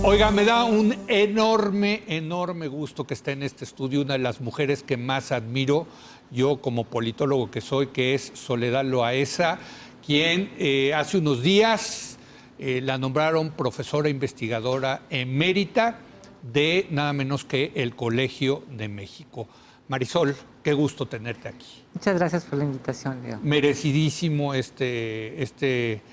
Oiga, me da un enorme gusto que esté en este estudio una de las mujeres que más admiro, yo como politólogo que soy, que es Soledad Loaesa, quien hace unos días la nombraron profesora investigadora emérita de nada menos que el Colegio de México. Marisol, qué gusto tenerte aquí. Muchas gracias por la invitación, Leo. Merecidísimo este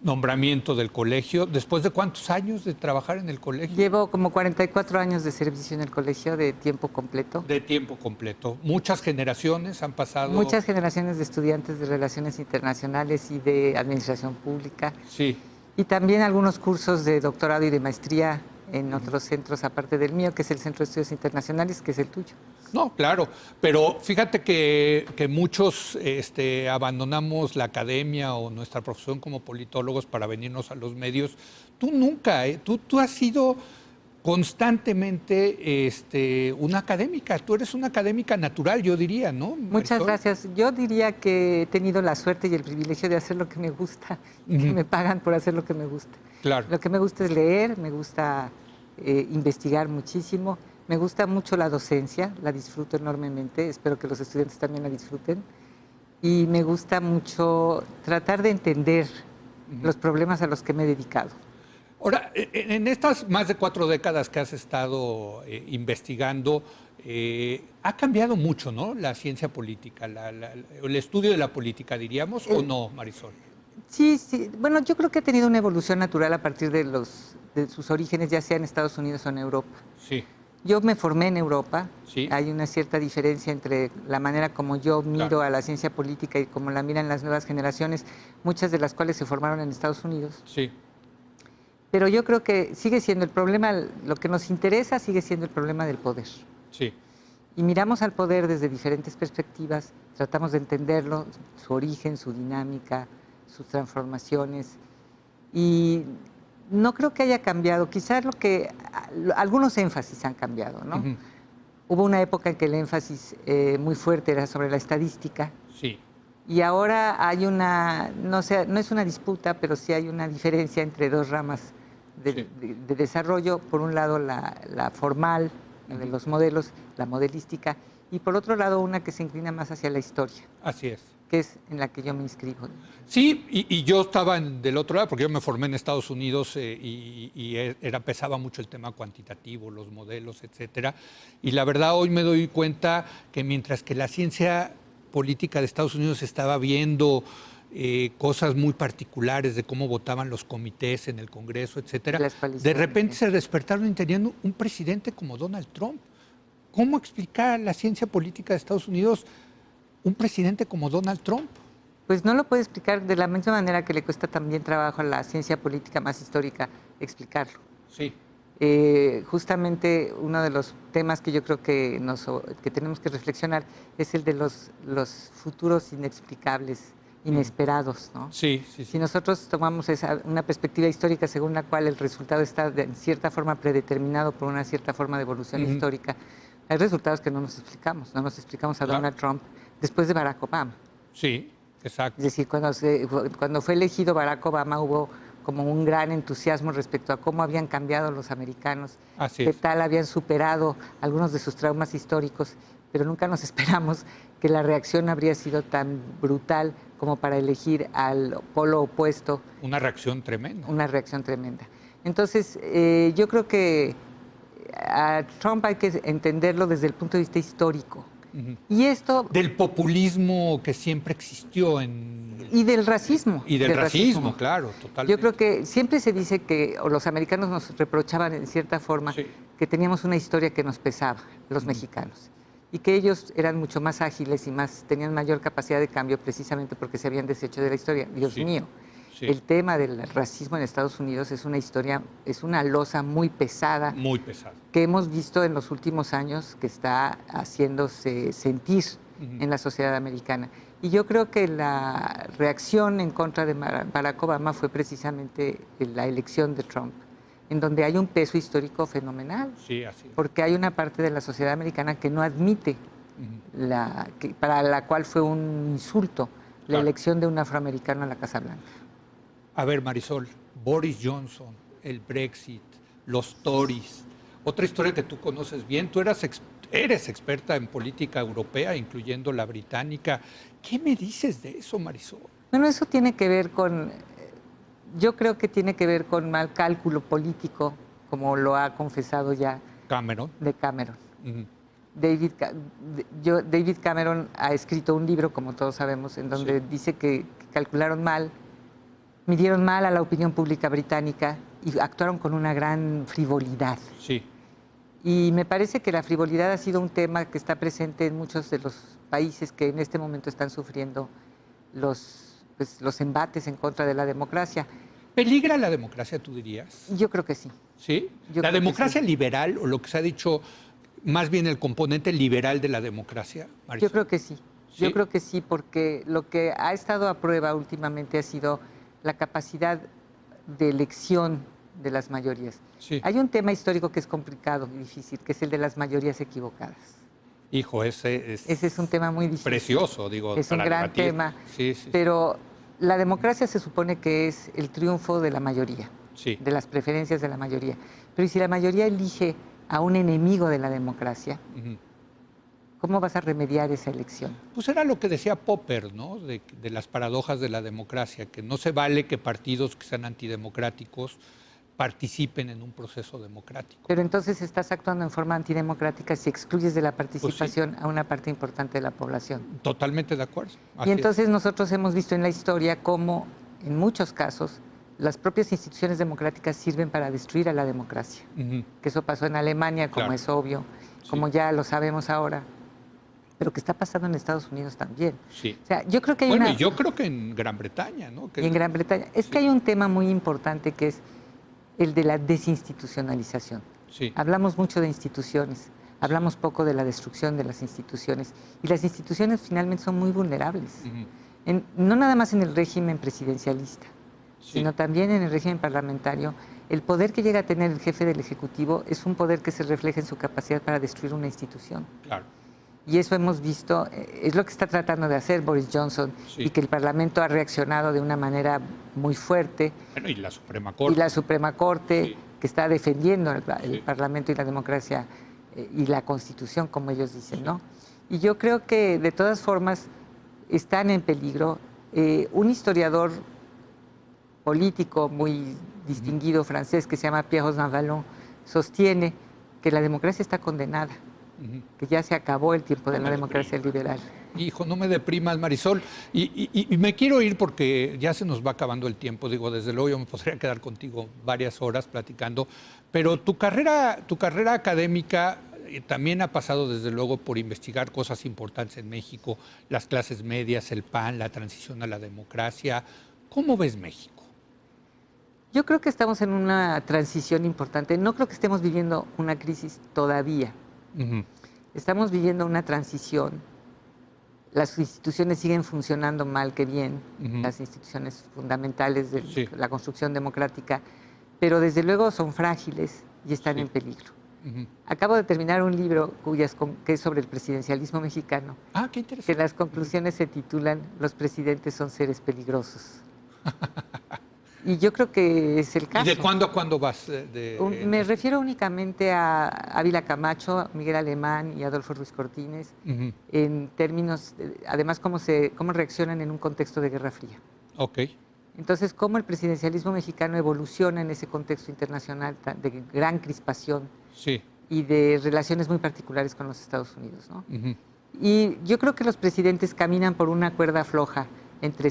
nombramiento del colegio. ¿Después de cuántos años de trabajar en el colegio? Llevo como 44 años de servicio en el colegio de tiempo completo. De tiempo completo. Muchas generaciones han pasado. Muchas generaciones de estudiantes de Relaciones Internacionales y de Administración Pública. Sí. Y también algunos cursos de doctorado y de maestría en otros centros aparte del mío, que es el Centro de Estudios Internacionales, que es el tuyo. No, claro, pero fíjate que muchos abandonamos la academia o nuestra profesión como politólogos para venirnos a los medios. Tú nunca, tú has sido constantemente una académica. Tú eres una académica natural, yo diría, ¿no, Marisol? Muchas gracias. Yo diría que he tenido la suerte y el privilegio de hacer lo que me gusta, y que me pagan por hacer lo que me gusta. Claro. Lo que me gusta es leer, me gusta investigar muchísimo. Me gusta mucho la docencia, la disfruto enormemente, espero que los estudiantes también la disfruten. Y me gusta mucho tratar de entender los problemas a los que me he dedicado. Ahora, en estas más de 4 décadas que has estado investigando, ha cambiado mucho, ¿no? La ciencia política, el estudio de la política, diríamos, ¿o no, Marisol? Sí, sí. Bueno, yo creo que ha tenido una evolución natural a partir de sus orígenes, ya sea en Estados Unidos o en Europa. Sí. Yo me formé en Europa, sí. Hay una cierta diferencia entre la manera como yo miro a la ciencia política y como la miran las nuevas generaciones, muchas de las cuales se formaron en Estados Unidos. Sí. Pero yo creo que sigue siendo el problema, lo que nos interesa sigue siendo el problema del poder. Sí. Y miramos al poder desde diferentes perspectivas, tratamos de entenderlo, su origen, su dinámica, sus transformaciones, y no creo que haya cambiado, quizás algunos énfasis han cambiado, ¿no? Hubo una época en que el énfasis muy fuerte era sobre la estadística. Sí. Y ahora hay no es una disputa, pero sí hay una diferencia entre dos ramas de desarrollo. Por un lado la formal, de los modelos, la modelística, y por otro lado una que se inclina más hacia la historia. Así es. Que es en la que yo me inscribo. Sí, y yo estaba del otro lado, porque yo me formé en Estados Unidos pesaba mucho el tema cuantitativo, los modelos, etcétera. Y la verdad, hoy me doy cuenta que mientras que la ciencia política de Estados Unidos estaba viendo cosas muy particulares de cómo votaban los comités en el Congreso, etcétera, de repente se despertaron teniendo un presidente como Donald Trump. ¿Cómo explicar la ciencia política de Estados Unidos un presidente como Donald Trump? Pues no lo puede explicar de la misma manera que le cuesta también trabajo a la ciencia política más histórica explicarlo. Sí. Justamente uno de los temas que yo creo que tenemos que reflexionar es el de los futuros inexplicables, inesperados, ¿no? Sí. Si nosotros tomamos una perspectiva histórica según la cual el resultado está en cierta forma predeterminado por una cierta forma de evolución histórica, hay resultados que no nos explicamos. No nos explicamos a Donald Trump después de Barack Obama. Sí, exacto. Es decir, cuando fue elegido Barack Obama hubo como un gran entusiasmo respecto a cómo habían cambiado los americanos, qué tal habían superado algunos de sus traumas históricos, pero nunca nos esperamos que la reacción habría sido tan brutal como para elegir al polo opuesto. Una reacción tremenda. Una reacción tremenda. Entonces, yo creo que a Trump hay que entenderlo desde el punto de vista histórico. Y esto... Del populismo que siempre existió Y del racismo. Y del racismo, claro, totalmente. Yo creo que siempre se dice o los americanos nos reprochaban en cierta forma que teníamos una historia que nos pesaba, los mexicanos, y que ellos eran mucho más ágiles y tenían mayor capacidad de cambio precisamente porque se habían deshecho de la historia. Dios mío. El tema del racismo en Estados Unidos es una losa muy pesada. Muy pesada. Que hemos visto en los últimos años que está haciéndose sentir en la sociedad americana. Y yo creo que la reacción en contra de Barack Obama fue precisamente la elección de Trump, en donde hay un peso histórico fenomenal. Sí, así es. Porque hay una parte de la sociedad americana que no admite, para la cual fue un insulto la elección de un afroamericano a la Casa Blanca. A ver, Marisol, Boris Johnson, el Brexit, los Tories. Otra historia que tú conoces bien, tú eres experta en política europea, incluyendo la británica. ¿Qué me dices de eso, Marisol? Bueno, eso tiene que ver con, yo creo que tiene que ver con mal cálculo político, como lo ha confesado ya Cameron. de Cameron. Ujú. David Cameron ha escrito un libro, como todos sabemos, en donde dice que calcularon mal, midieron mal a la opinión pública británica y actuaron con una gran frivolidad. Sí. Y me parece que la frivolidad ha sido un tema que está presente en muchos de los países que en este momento están sufriendo los embates en contra de la democracia. ¿Peligra la democracia, tú dirías? Yo creo que sí. ¿Sí? Yo ¿La creo que democracia sí. liberal, o lo que se ha dicho, más bien el componente liberal de la democracia, Marisol? Yo creo que sí. ¿Sí? Yo creo que sí, porque lo que ha estado a prueba últimamente ha sido la capacidad de elección de las mayorías. Sí. Hay un tema histórico que es complicado y difícil, que es el de las mayorías equivocadas. Hijo, ese es un tema muy difícil. Precioso, digo. Es un para gran debatir. tema, Sí. pero la democracia se supone que es el triunfo de la mayoría, Sí. de las preferencias de la mayoría. Pero ¿y si la mayoría elige a un enemigo de la democracia? Ujú. ¿Cómo vas a remediar esa elección? Pues era lo que decía Popper, ¿no? De las paradojas de la democracia, que no se vale que partidos que sean antidemocráticos participen en un proceso democrático. Pero entonces estás actuando en forma antidemocrática si excluyes de la participación a una parte importante de la población. Totalmente de acuerdo. Así Y entonces nosotros hemos visto en la historia cómo, en muchos casos, las propias instituciones democráticas sirven para destruir a la democracia. Ujú. Que eso pasó en Alemania, como Claro. es obvio, como ya lo sabemos ahora, pero que está pasando en Estados Unidos también. Sí. O sea, yo creo que hay Bueno, una... y yo creo que en Gran Bretaña, ¿no? Y en Gran Bretaña. Es que hay un tema muy importante que es el de la desinstitucionalización. Sí. Hablamos mucho de instituciones, hablamos poco de la destrucción de las instituciones, y las instituciones finalmente son muy vulnerables. Ujú. No nada más en el régimen presidencialista, Sí. sino también en el régimen parlamentario. El poder que llega a tener el jefe del Ejecutivo es un poder que se refleja en su capacidad para destruir una institución. Claro. Y eso hemos visto, es lo que está tratando de hacer Boris Johnson, Sí. y que el Parlamento ha reaccionado de una manera muy fuerte. Bueno, y la Suprema Corte. Y la Suprema Corte, Sí. que está defendiendo el Sí. Parlamento y la democracia y la Constitución, como ellos dicen, ¿no? Y yo creo que, de todas formas, están en peligro. Un historiador político muy distinguido francés, que se llama Pierre Rosanvallon, sostiene que la democracia está condenada, Ujú. que ya se acabó el tiempo de No la me democracia liberal. Hijo, no me deprimas, Marisol. Y me quiero ir porque ya se nos va acabando el tiempo. Digo, desde luego yo me podría quedar contigo varias horas platicando, pero tu carrera académica también ha pasado desde luego por investigar cosas importantes en México, las clases medias, el PAN, la transición a la democracia. ¿Cómo ves México? Yo creo que estamos en una transición importante. No creo que estemos viviendo una crisis todavía. Ujú. Estamos viviendo una transición. Las instituciones siguen funcionando mal que bien, Ujú. las instituciones fundamentales de Sí. la construcción democrática, pero desde luego son frágiles y están Sí. en peligro. Ujú. Acabo de terminar un libro que es sobre el presidencialismo mexicano, Ah, qué que interesante. las conclusiones se titulan "Los presidentes son seres peligrosos". Y yo creo que es el ¿Y caso. de cuándo a cuándo vas? Me refiero únicamente a Ávila Camacho, Miguel Alemán y Adolfo Ruiz Cortines, Ujú. en términos, además, cómo reaccionan en un contexto de Guerra Fría. Ok. Entonces, cómo el presidencialismo mexicano evoluciona en ese contexto internacional de gran crispación Sí. y de relaciones muy particulares con los Estados Unidos, ¿no? Ujú. Y yo creo que los presidentes caminan por una cuerda floja entre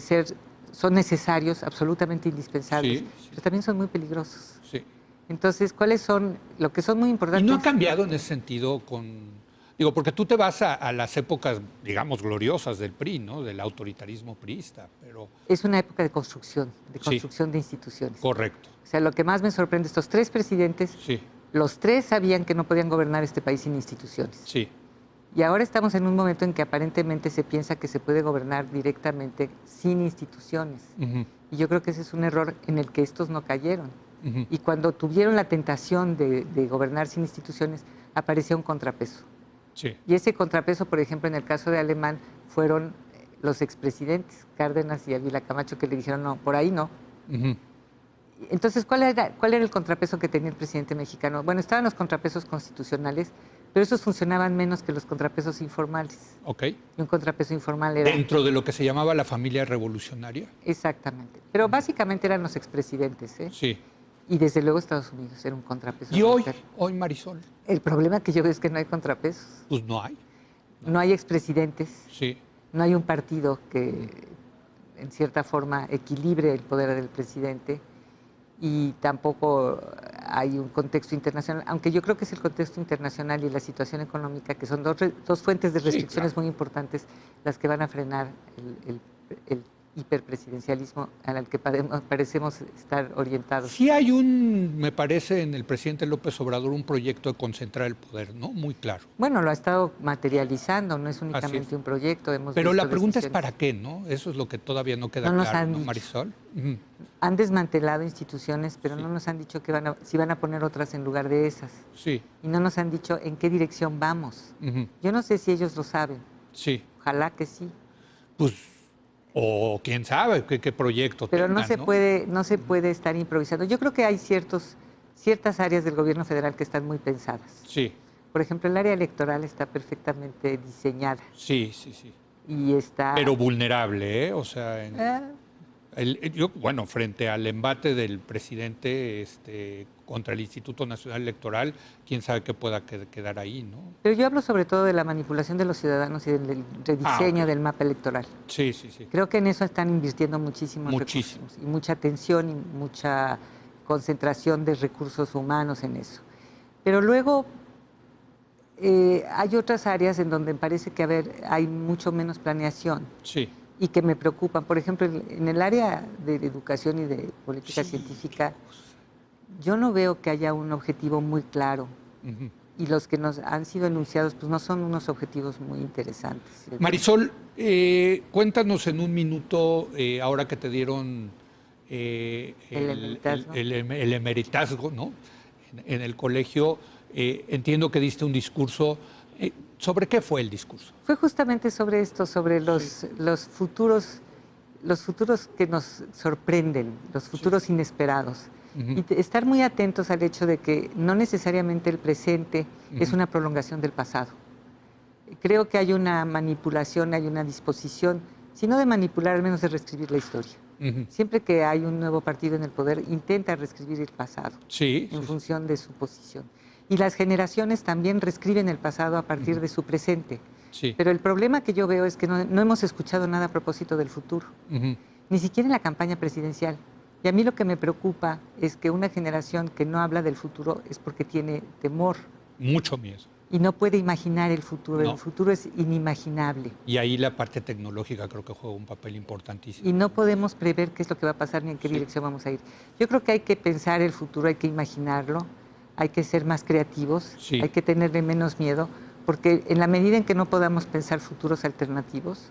son necesarios, absolutamente indispensables, Sí, sí. pero también son muy peligrosos. Sí. Entonces, ¿cuáles son lo que son muy ¿Y importantes? no ha cambiado en ese sentido digo, porque tú te vas a las épocas, digamos, gloriosas del PRI, ¿no? Del autoritarismo priista, pero Es una época de Sí. construcción de instituciones. correcto. O sea, lo que más me sorprende, estos tres presidentes, Sí, los tres sabían que no podían gobernar este país sin instituciones. sí, Y ahora estamos en un momento en que aparentemente se piensa que se puede gobernar directamente sin instituciones. ujú, Y yo creo que ese es un error en el que estos no cayeron. ujú, Y cuando tuvieron la tentación de gobernar sin instituciones, aparecía un contrapeso. sí, Y ese contrapeso, por ejemplo, en el caso de Alemán, fueron los expresidentes, Cárdenas y Ávila Camacho, que le dijeron, no, por ahí no. ujú, Entonces, ¿cuál era el contrapeso que tenía el presidente mexicano? Bueno, estaban los contrapesos constitucionales, pero esos funcionaban menos que los contrapesos informales. Ok. Y un contrapeso informal era... Dentro de lo que se llamaba la familia revolucionaria. Exactamente. Pero básicamente eran los expresidentes, ¿eh? Sí. Y desde luego Estados Unidos era un contrapeso. ¿Y hoy, Marisol? El problema que yo veo es que no hay contrapesos. Pues no hay. No hay expresidentes. Sí. No hay un partido que, en cierta forma, equilibre el poder del presidente. Y tampoco hay un contexto internacional, aunque yo creo que es el contexto internacional y la situación económica, que son dos fuentes de restricciones muy importantes, las que van a frenar el hiperpresidencialismo al que parecemos estar orientados. Sí hay me parece, en el presidente López Obrador un proyecto de concentrar el poder, ¿no? Muy claro. Bueno, lo ha estado materializando, no es únicamente un proyecto. Pero la pregunta es ¿para qué, no? Eso es lo que todavía no queda claro, ¿no, Marisol? Han desmantelado instituciones, pero no nos han dicho si van a poner otras en lugar de esas. Sí. Y no nos han dicho en qué dirección vamos. Yo no sé si ellos lo saben. Sí. Ojalá que sí. Pues, o quién sabe qué proyecto pero tengan, no se puede estar improvisando. Yo creo que hay ciertas áreas del gobierno federal que están muy pensadas. Sí. Por ejemplo, el área electoral está perfectamente diseñada. Sí, sí, sí. Y está... Pero vulnerable, ¿eh? O sea, frente al embate del presidente contra el Instituto Nacional Electoral, quién sabe qué pueda quedar ahí, ¿no? Pero yo hablo sobre todo de la manipulación de los ciudadanos y del rediseño del mapa electoral. Sí, sí, sí. Creo que en eso están invirtiendo muchísimos recursos y mucha atención y mucha concentración de recursos humanos en eso. Pero luego hay otras áreas en donde parece que hay mucho menos planeación. Sí. Y que me preocupan. Por ejemplo, en el área de educación y de política científica, yo no veo que haya un objetivo muy claro. Y los que nos han sido enunciados pues no son unos objetivos muy interesantes. Marisol, cuéntanos en un minuto, ahora que te dieron el emeritazgo, ¿no? En el colegio, entiendo que diste un discurso. ¿Sobre qué fue el discurso? Fue justamente sobre esto, sobre los futuros que nos sorprenden, los futuros inesperados. Y estar muy atentos al hecho de que no necesariamente el presente es una prolongación del pasado. Creo que hay una manipulación, hay una disposición, si no de manipular, al menos de reescribir la historia. Siempre que hay un nuevo partido en el poder, intenta reescribir el pasado en función de su posición. Y las generaciones también reescriben el pasado a partir de su presente. Sí. Pero el problema que yo veo es que no hemos escuchado nada a propósito del futuro, ni siquiera en la campaña presidencial. Y a mí lo que me preocupa es que una generación que no habla del futuro es porque tiene temor. Mucho miedo. Y no puede imaginar el futuro. No. El futuro es inimaginable. Y ahí la parte tecnológica creo que juega un papel importantísimo. Y no podemos prever qué es lo que va a pasar ni en qué dirección vamos a ir. Yo creo que hay que pensar el futuro, hay que imaginarlo. Hay que ser más creativos, hay que tenerle menos miedo, porque en la medida en que no podamos pensar futuros alternativos,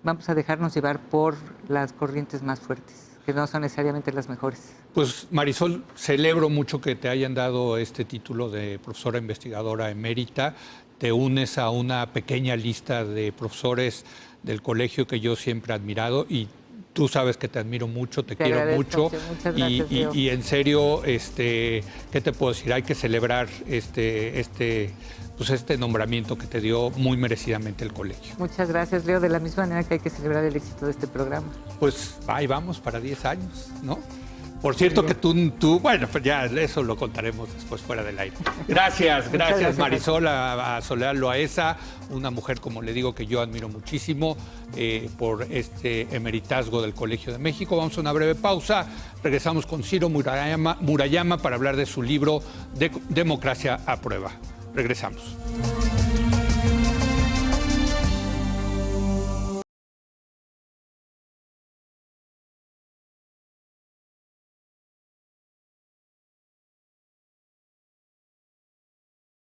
vamos a dejarnos llevar por las corrientes más fuertes, que no son necesariamente las mejores. Pues Marisol, celebro mucho que te hayan dado este título de profesora investigadora emérita. Te unes a una pequeña lista de profesores del colegio que yo siempre he admirado y tú sabes que te admiro mucho, te quiero mucho. Muchas gracias, y en serio, ¿qué te puedo decir? Hay que celebrar este nombramiento que te dio muy merecidamente el colegio. Muchas gracias, Leo. De la misma manera que hay que celebrar el éxito de este programa. Pues ahí vamos para 10 años, ¿no? Por cierto que tú, bueno, pues ya eso lo contaremos después fuera del aire. Gracias Marisol, a Soledad Loaesa, una mujer, como le digo, que yo admiro muchísimo por este emeritazgo del Colegio de México. Vamos a una breve pausa, regresamos con Ciro Murayama para hablar de su libro Democracia a Prueba. Regresamos.